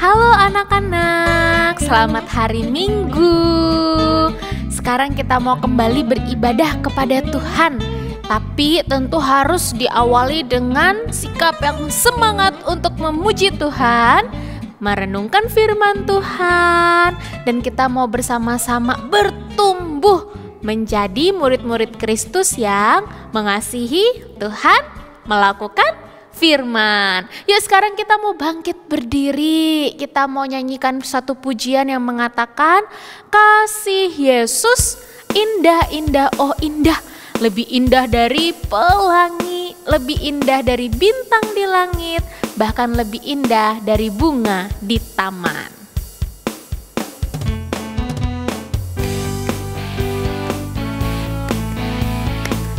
Halo anak-anak, selamat hari Minggu. Sekarang kita mau kembali beribadah kepada Tuhan. Tapi tentu harus diawali dengan sikap yang semangat untuk memuji Tuhan, merenungkan firman Tuhan, dan kita mau bersama-sama bertumbuh menjadi murid-murid Kristus yang mengasihi Tuhan, melakukan firman. Yuk sekarang kita mau bangkit berdiri. Kita mau nyanyikan satu pujian yang mengatakan, kasih Yesus indah-indah, oh indah, lebih indah dari pelangi, lebih indah dari bintang di langit, bahkan lebih indah dari bunga di taman.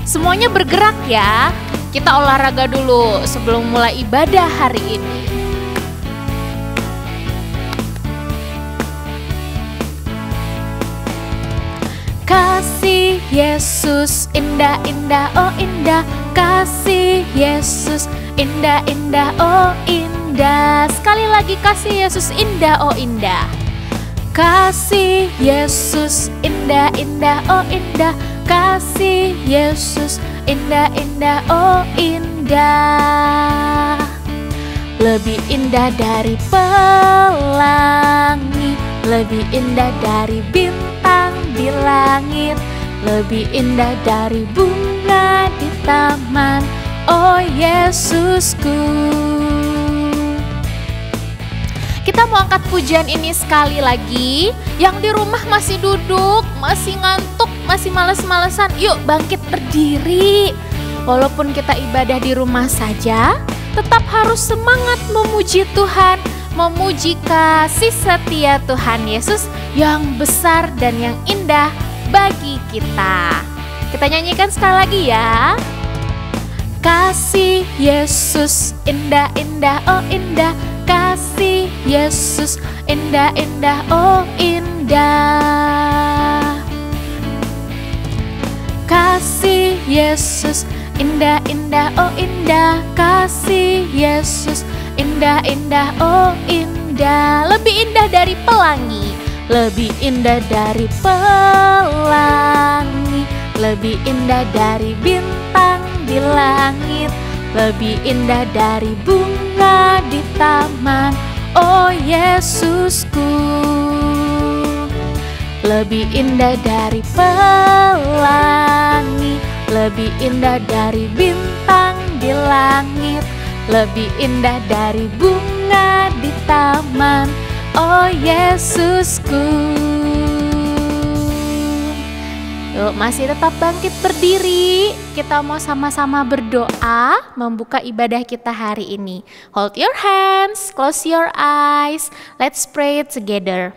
Semuanya bergerak ya. Kita olahraga dulu sebelum mulai ibadah hari ini. Kasih Yesus indah-indah, oh indah. Kasih Yesus indah-indah, oh indah. Sekali lagi, kasih Yesus indah, oh indah. Kasih Yesus indah-indah, oh indah. Kasih Yesus indah-indah, oh indah. Lebih indah dari pelangi, lebih indah dari bintang di langit, lebih indah dari bunga di taman, oh Yesusku. Kita mau angkat pujian ini sekali lagi. Yang di rumah masih duduk, masih ngantuk, masih males-malesan, yuk bangkit berdiri. Walaupun kita ibadah di rumah saja, tetap harus semangat memuji Tuhan, memuji kasih setia Tuhan Yesus yang besar dan yang indah bagi kita. Kita nyanyikan sekali lagi ya. Kasih Yesus indah-indah, oh indah. Kasih Yesus indah-indah, oh indah. Kasih Yesus indah-indah, oh indah. Kasih Yesus indah-indah, oh indah. Lebih indah dari pelangi, lebih indah dari pelangi, lebih indah dari bintang di langit, lebih indah dari bunga di taman, oh Yesusku. Lebih indah dari pelangi, lebih indah dari bintang di langit, lebih indah dari bunga di taman, oh Yesusku. Yuk, masih tetap bangkit berdiri. Kita mau sama-sama berdoa membuka ibadah kita hari ini. Hold your hands, close your eyes. Let's pray together.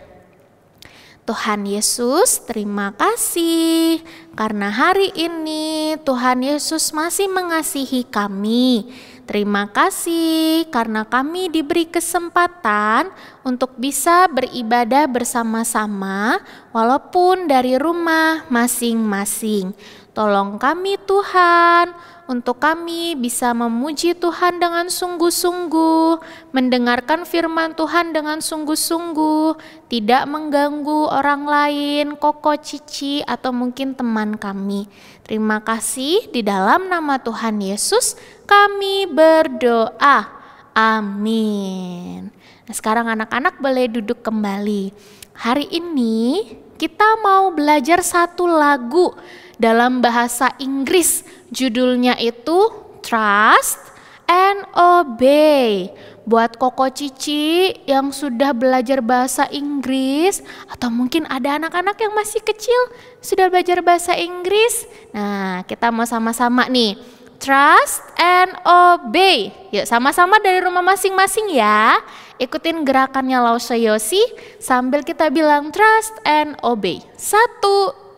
Tuhan Yesus, terima kasih karena hari ini Tuhan Yesus masih mengasihi kami. Terima kasih karena kami diberi kesempatan untuk bisa beribadah bersama-sama walaupun dari rumah masing-masing. Tolong kami Tuhan, untuk kami bisa memuji Tuhan dengan sungguh-sungguh, mendengarkan firman Tuhan dengan sungguh-sungguh, tidak mengganggu orang lain, koko, cici, atau mungkin teman kami. Terima kasih, di dalam nama Tuhan Yesus kami berdoa. Amin. Nah, sekarang anak-anak boleh duduk kembali. Hari ini kita mau belajar satu lagu dalam bahasa Inggris. Judulnya itu Trust and Obey. Buat koko cici yang sudah belajar bahasa Inggris, atau mungkin ada anak-anak yang masih kecil sudah belajar bahasa Inggris. Nah, kita mau sama-sama nih. Trust and Obey. Yuk sama-sama dari rumah masing-masing ya. Ikutin gerakannya Lause Yosi sambil kita bilang trust and obey. 1,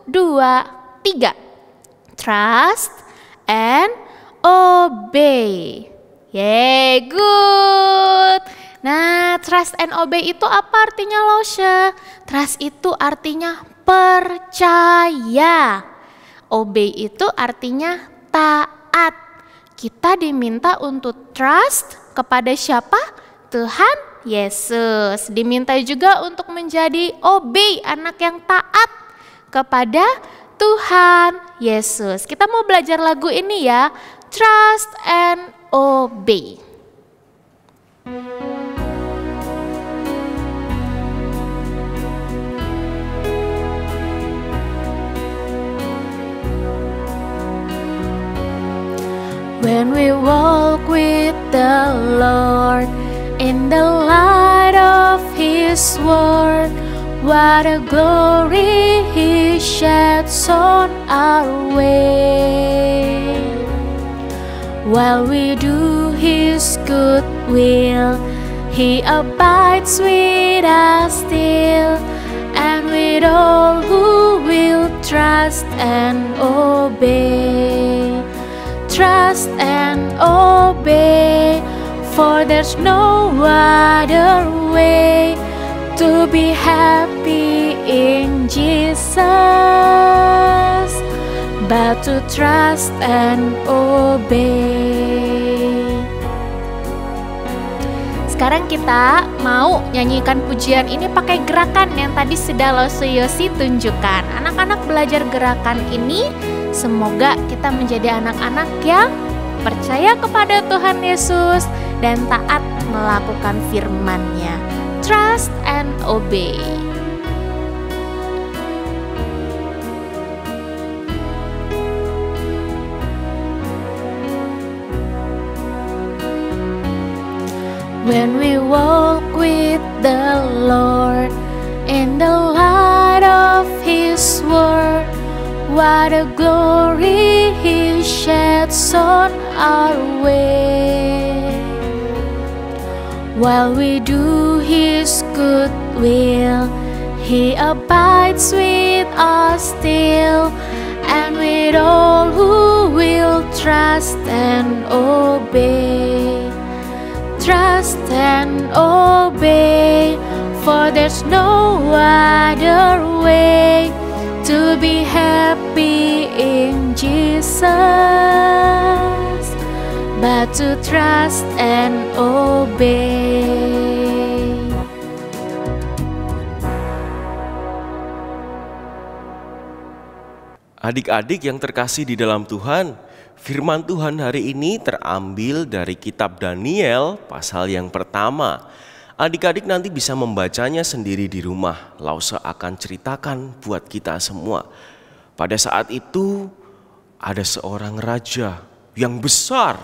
2, 3. Trust and obey. Yeay, good. Nah, trust and obey itu apa artinya Lause? Trust itu artinya percaya. Obey itu artinya taat. Kita diminta untuk trust kepada siapa? Tuhan Yesus. Diminta juga untuk menjadi obey, anak yang taat kepada Tuhan Yesus. Kita mau belajar lagu ini ya, Trust and Obey. When we walk with the Lord in the light of His word, what a glory He sheds on our way. While we do His good will, He abides with us still, and with all who will trust and obey. Trust and obey, for there's no other way to be happy in Jesus but to trust and obey. Sekarang kita mau nyanyikan pujian ini pakai gerakan yang tadi sudah Yosi tunjukkan. Anak-anak belajar gerakan ini, semoga kita menjadi anak-anak yang percaya kepada Tuhan Yesus dan taat melakukan firman-Nya. Trust and obey. When we walk with the Lord in the light of His word, what a glory He sheds on our way. While we do His good will, He abides with us still, and with all who will trust and obey. Trust and obey, for there's no other way to be happy in Jesus but to trust and obey. Adik-adik yang terkasih di dalam Tuhan, firman Tuhan hari ini terambil dari kitab Daniel pasal yang pertama. Adik-adik nanti bisa membacanya sendiri di rumah. Lause akan ceritakan buat kita semua. Pada saat itu ada seorang raja yang besar,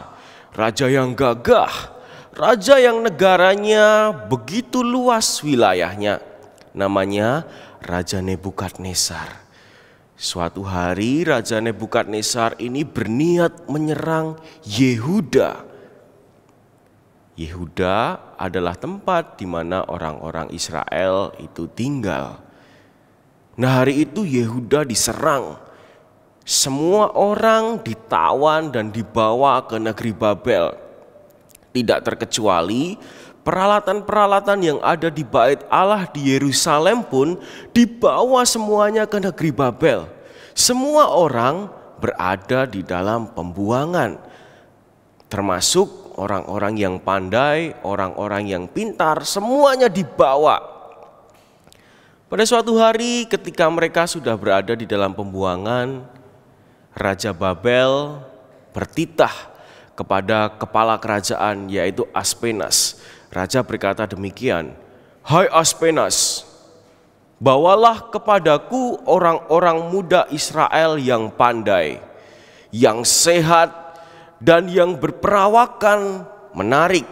raja yang gagah, raja yang negaranya begitu luas wilayahnya. Namanya Raja Nebukadnezar. Suatu hari Raja Nebukadnezar ini berniat menyerang Yehuda. Yehuda adalah tempat di mana orang-orang Israel itu tinggal. Nah, hari itu Yehuda diserang. Semua orang ditawan dan dibawa ke negeri Babel. Tidak terkecuali peralatan-peralatan yang ada di bait Allah di Yerusalem pun dibawa semuanya ke negeri Babel. Semua orang berada di dalam pembuangan, termasuk orang-orang yang pandai, orang-orang yang pintar, semuanya dibawa. Pada suatu hari ketika mereka sudah berada di dalam pembuangan, Raja Babel bertitah kepada kepala kerajaan yaitu Aspenas. Raja berkata demikian, "Hai Aspenas, bawalah kepadaku orang-orang muda Israel yang pandai, yang sehat, dan yang berperawakan menarik.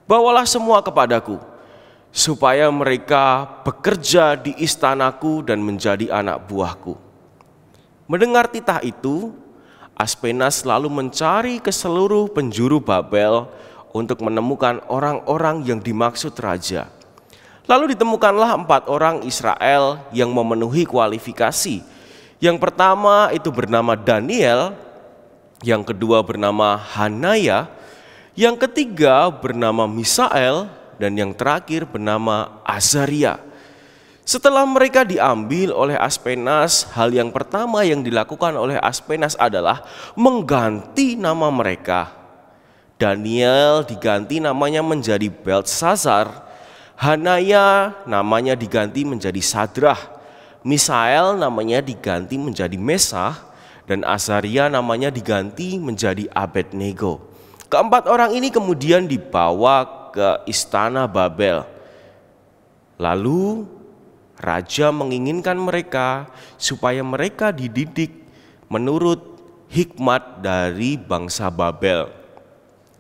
Bawalah semua kepadaku, supaya mereka bekerja di istanaku dan menjadi anak buahku." Mendengar titah itu, Aspenas lalu mencari ke seluruh penjuru Babel untuk menemukan orang-orang yang dimaksud raja. Lalu ditemukanlah 4 orang Israel yang memenuhi kualifikasi. Yang pertama itu bernama Daniel, yang kedua bernama Hanaya, yang ketiga bernama Misael, dan yang terakhir bernama Azaria. Setelah mereka diambil oleh Aspenas, hal yang pertama yang dilakukan oleh Aspenas adalah mengganti nama mereka. Daniel diganti namanya menjadi Beltsazar, Hanaya namanya diganti menjadi Sadrah, Misael namanya diganti menjadi Mesah, dan Azaria namanya diganti menjadi Abednego. Keempat orang ini kemudian dibawa ke istana Babel. Lalu raja menginginkan mereka supaya mereka dididik menurut hikmat dari bangsa Babel.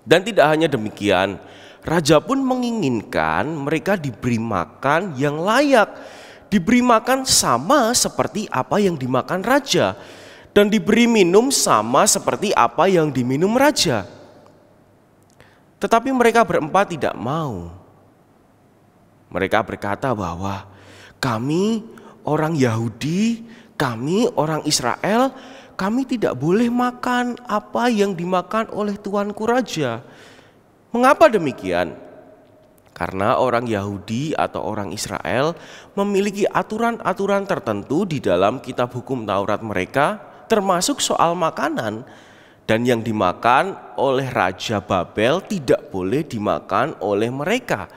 Dan tidak hanya demikian, raja pun menginginkan mereka diberi makan yang layak, diberi makan sama seperti apa yang dimakan raja, dan diberi minum sama seperti apa yang diminum raja. Tetapi mereka berempat tidak mau. Mereka berkata bahwa kami orang Yahudi, kami orang Israel, kami tidak boleh makan apa yang dimakan oleh tuanku raja. Mengapa demikian? Karena orang Yahudi atau orang Israel memiliki aturan-aturan tertentu di dalam kitab hukum Taurat mereka, termasuk soal makanan. Dan yang dimakan oleh Raja Babel tidak boleh dimakan oleh mereka.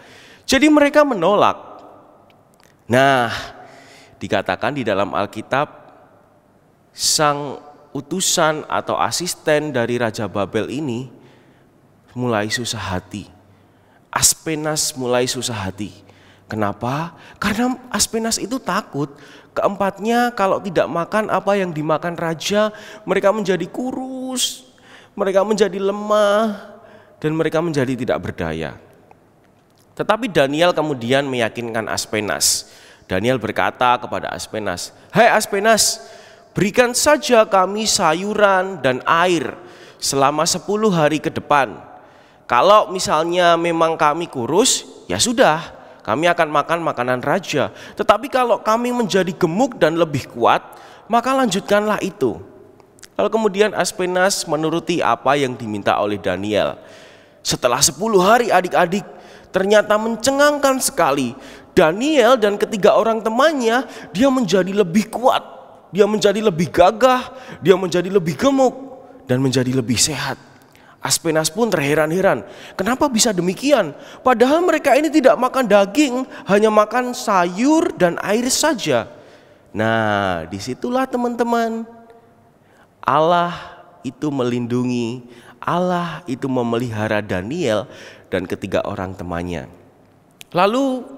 Jadi mereka menolak. Nah, dikatakan di dalam Alkitab, sang utusan atau asisten dari Raja Babel ini mulai susah hati. Aspenas mulai susah hati. Kenapa? Karena Aspenas itu takut keempatnya kalau tidak makan apa yang dimakan raja, mereka menjadi kurus, mereka menjadi lemah, dan mereka menjadi tidak berdaya. Tetapi Daniel kemudian meyakinkan Aspenas. Daniel berkata kepada Aspenas, "Hai Aspenas, berikan saja kami sayuran dan air selama 10 hari ke depan. Kalau misalnya memang kami kurus, ya sudah, kami akan makan makanan raja. Tetapi kalau kami menjadi gemuk dan lebih kuat, maka lanjutkanlah itu." Lalu kemudian Aspenas menuruti apa yang diminta oleh Daniel. Setelah 10 hari adik-adik, ternyata mencengangkan sekali. Daniel dan ketiga orang temannya, dia menjadi lebih kuat. Dia menjadi lebih gagah, dia menjadi lebih gemuk, dan menjadi lebih sehat. Aspenas pun terheran-heran, kenapa bisa demikian? Padahal mereka ini tidak makan daging, hanya makan sayur dan air saja. Nah, disitulah teman-teman, Allah itu melindungi, Allah itu memelihara Daniel dan ketiga orang temannya. Lalu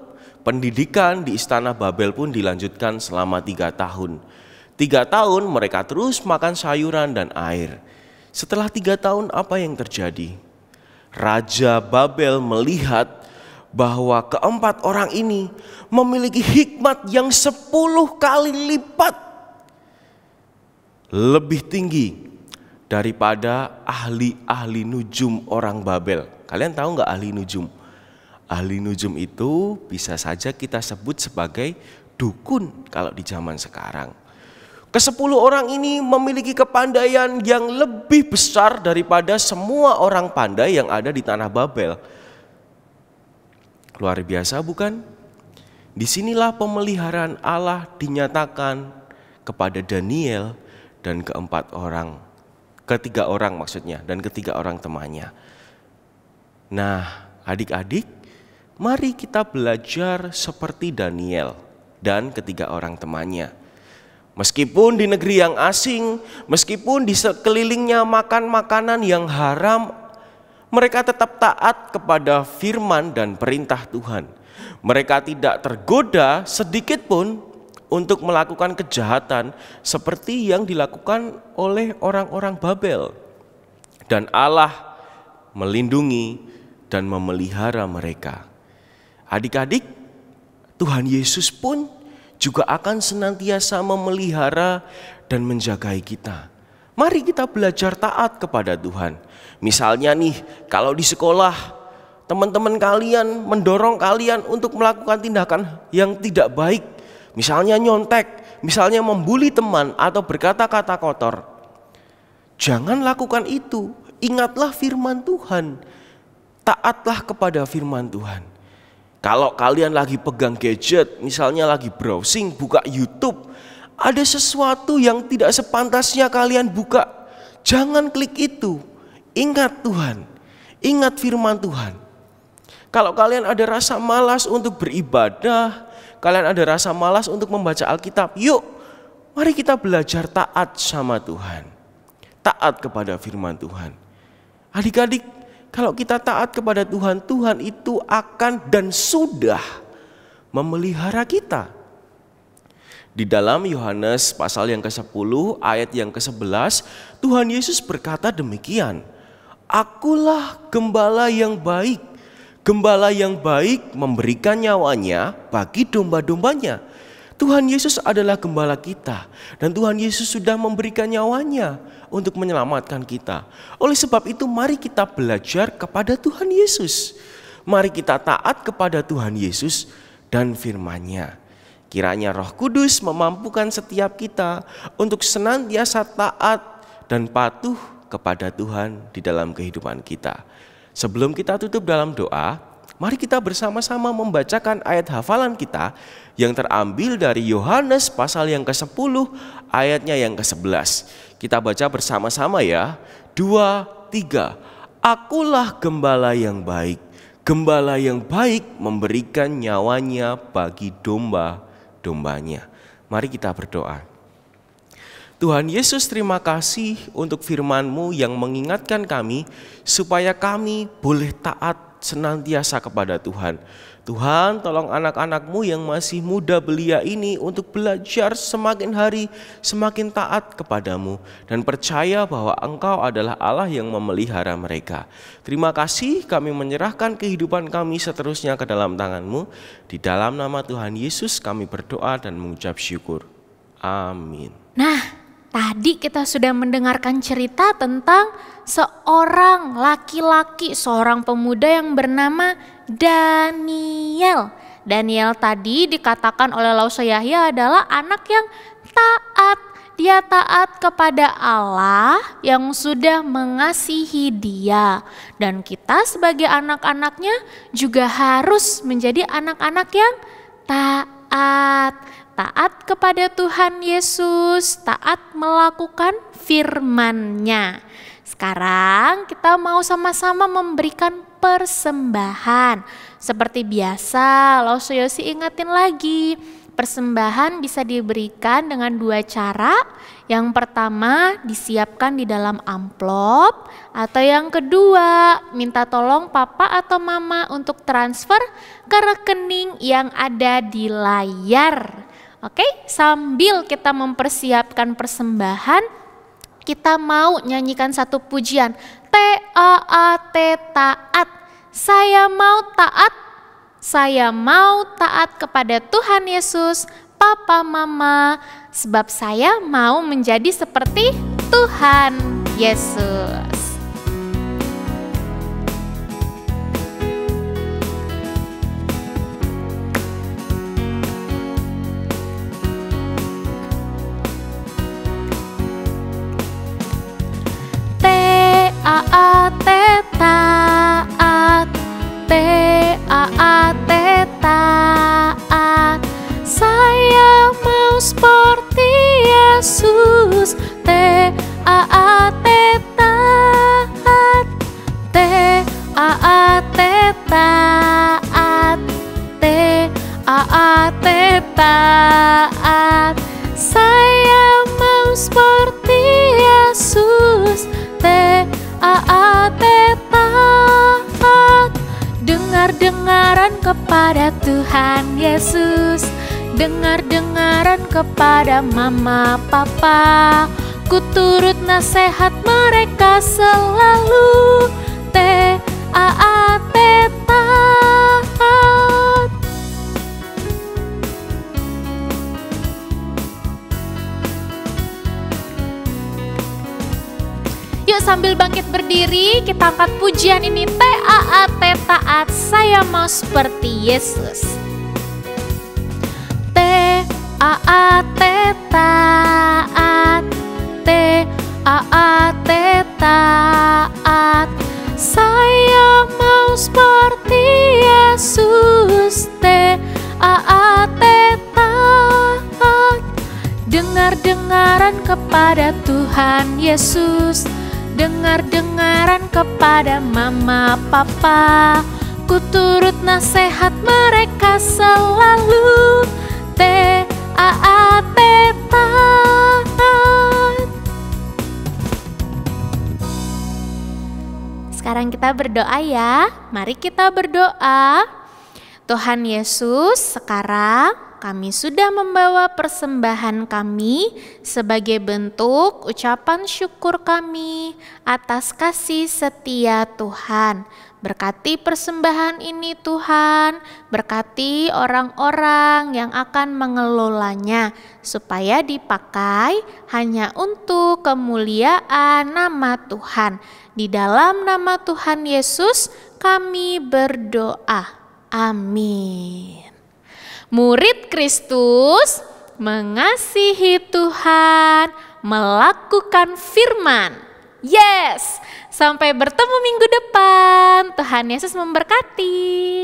pendidikan di istana Babel pun dilanjutkan selama 3 tahun. 3 tahun mereka terus makan sayuran dan air. Setelah 3 tahun apa yang terjadi? Raja Babel melihat bahwa keempat orang ini memiliki hikmat yang 10 kali lipat lebih tinggi daripada ahli-ahli nujum orang Babel. Kalian tahu nggak ahli nujum? Ahli nujum itu bisa saja kita sebut sebagai dukun kalau di zaman sekarang. Ke-10 orang ini memiliki kepandaian yang lebih besar daripada semua orang pandai yang ada di tanah Babel. Luar biasa bukan? Disinilah pemeliharaan Allah dinyatakan kepada Daniel dan ketiga orang temannya. Nah, adik-adik, mari kita belajar seperti Daniel dan ketiga orang temannya. Meskipun di negeri yang asing, meskipun di sekelilingnya makan makanan yang haram, mereka tetap taat kepada firman dan perintah Tuhan. Mereka tidak tergoda sedikit pun untuk melakukan kejahatan seperti yang dilakukan oleh orang-orang Babel. Dan Allah melindungi dan memelihara mereka. Adik-adik, Tuhan Yesus pun juga akan senantiasa memelihara dan menjagai kita. Mari kita belajar taat kepada Tuhan. Misalnya nih, kalau di sekolah teman-teman kalian mendorong kalian untuk melakukan tindakan yang tidak baik, misalnya nyontek, misalnya membuli teman atau berkata-kata kotor, jangan lakukan itu. Ingatlah firman Tuhan. Taatlah kepada firman Tuhan. Kalau kalian lagi pegang gadget, misalnya lagi browsing, buka YouTube, ada sesuatu yang tidak sepantasnya kalian buka, jangan klik itu. Ingat Tuhan, Ingat firman Tuhan. Kalau kalian ada rasa malas untuk beribadah, kalian ada rasa malas untuk membaca Alkitab, yuk mari kita belajar taat sama Tuhan. Taat kepada firman Tuhan. Adik-adik, kalau kita taat kepada Tuhan, Tuhan itu akan dan sudah memelihara kita. Di dalam Yohanes pasal yang ke-10 ayat yang ke-11, Tuhan Yesus berkata demikian, "Akulah gembala yang baik. Gembala yang baik memberikan nyawanya bagi domba-dombanya." Tuhan Yesus adalah gembala kita, dan Tuhan Yesus sudah memberikan nyawanya untuk menyelamatkan kita. Oleh sebab itu mari kita belajar kepada Tuhan Yesus. Mari kita taat kepada Tuhan Yesus dan firman-Nya. Kiranya Roh Kudus memampukan setiap kita untuk senantiasa taat dan patuh kepada Tuhan di dalam kehidupan kita. Sebelum kita tutup dalam doa, mari kita bersama-sama membacakan ayat hafalan kita yang terambil dari Yohanes pasal yang ke-10 ayatnya yang ke-11. Kita baca bersama-sama ya. 2, 3. Akulah gembala yang baik. Gembala yang baik memberikan nyawanya bagi domba-dombanya. Mari kita berdoa. Tuhan Yesus, terima kasih untuk firman-Mu yang mengingatkan kami supaya kami boleh taat senantiasa kepada Tuhan. Tuhan, tolong anak-anak-Mu yang masih muda belia ini untuk belajar semakin hari semakin taat kepada-Mu dan percaya bahwa Engkau adalah Allah yang memelihara mereka. Terima kasih, kami menyerahkan kehidupan kami seterusnya ke dalam tangan-Mu. Di dalam nama Tuhan Yesus kami berdoa dan mengucap syukur. Amin. Nah, tadi kita sudah mendengarkan cerita tentang seorang laki-laki, seorang pemuda yang bernama Daniel. Daniel tadi dikatakan oleh Lausa Yahya adalah anak yang taat. Dia taat kepada Allah yang sudah mengasihi dia. Dan kita sebagai anak-anaknya juga harus menjadi anak-anak yang taat. Taat kepada Tuhan Yesus, taat melakukan firman-Nya. Sekarang kita mau sama-sama memberikan persembahan. Seperti biasa, Lausa Yosi ingatin lagi, persembahan bisa diberikan dengan 2 cara. Yang pertama, disiapkan di dalam amplop, atau yang kedua, minta tolong papa atau mama untuk transfer ke rekening yang ada di layar. Oke, sambil kita mempersiapkan persembahan, kita mau nyanyikan satu pujian. T-A-A-T, taat. Saya mau taat. Saya mau taat kepada Tuhan Yesus, Papa Mama, sebab saya mau menjadi seperti Tuhan Yesus. T-A-A-T, taat. T-A-A-T, taat. Saya mau seperti Yesus. T-A-A-T, taat. T-A-A-T, taat. T-A-A-T, taat. Saya mau seperti Yesus. T-A-A-T, taat. Dengar-dengaran kepada Tuhan Yesus. Dengar-dengaran kepada mama papa. Ku turut nasihat mereka selalu. T-A-A-T, taat. Yuk sambil bangkit berdiri, kita angkat pujian ini. T-A-A-T, taat. Saya mau seperti Yesus. T-A-A-T, taat. T-A-A-T, taat. Saya mau seperti Yesus. T-A-A-T, taat. Dengar-dengaran kepada Tuhan Yesus. dengar-dengaran kepada mama papa. Ku turut nasihat mereka selalu. T-A-A-T, taat. Sekarang kita berdoa ya. Mari kita berdoa. Tuhan Yesus, sekarang kami sudah membawa persembahan kami sebagai bentuk ucapan syukur kami atas kasih setia Tuhan. Berkati persembahan ini Tuhan, berkati orang-orang yang akan mengelolanya supaya dipakai hanya untuk kemuliaan nama Tuhan. Di dalam nama Tuhan Yesus kami berdoa. Amin. Murid Kristus mengasihi Tuhan, melakukan firman. Yes, sampai bertemu minggu depan. Tuhan Yesus memberkati.